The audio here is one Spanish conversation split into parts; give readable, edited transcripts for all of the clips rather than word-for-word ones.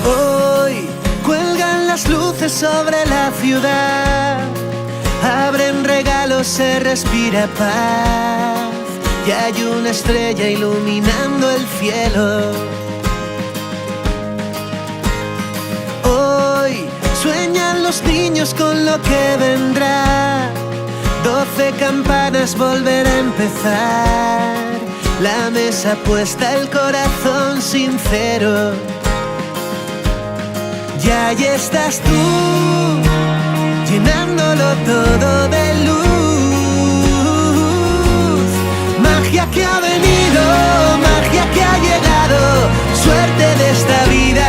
Hoy cuelgan las luces sobre la ciudad, abren regalos, se respira paz, y hay una estrella iluminando el cielo. Hoy sueñan los niños con lo que vendrá, 12 campanas, volver a empezar, la mesa puesta, el corazón sincero. Y ahí estás tú, llenándolo todo de luz. Magia que ha venido, magia que ha llegado, suerte de esta vida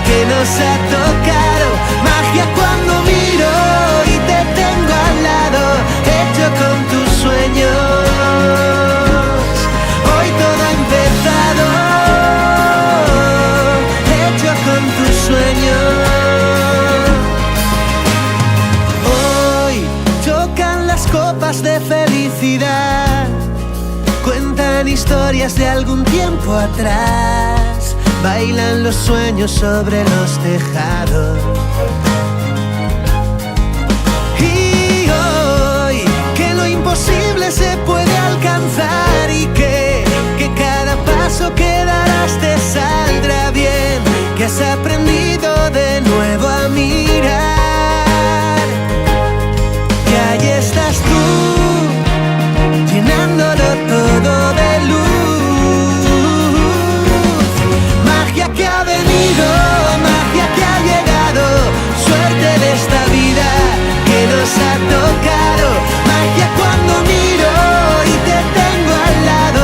que nos ha tocado. Magia cuando miro y te tengo al lado, hecho con tus sueños. Hoy todo ha empezado, hecho con tus sueños. De felicidad, cuentan historias de algún tiempo atrás, bailan los sueños sobre los tejados. Y hoy que lo imposible se puede alcanzar y que cada paso que darás te saldrá bien, que has aprendido de nuevo a mirar. Y ahí estás tú, llenándolo todo de luz. Magia que ha venido, magia que ha llegado, suerte de esta vida que nos ha tocado. Magia cuando miro y te tengo al lado,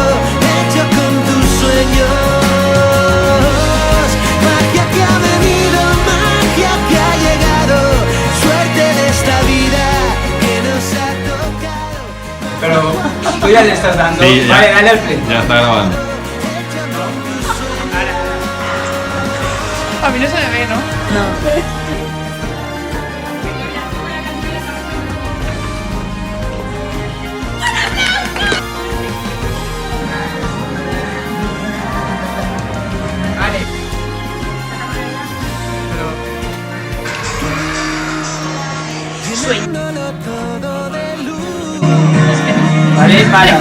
hecho con tus sueños. Magia que ha venido, magia que ha llegado, suerte de esta vida que nos ha tocado. Pero tú ya le estás dando. Sí, ya. Vale, dale al play. Ya está grabando. A mí no se me ve, ¿no? No. Vale. Llenándolo todo de luz. Vale, para.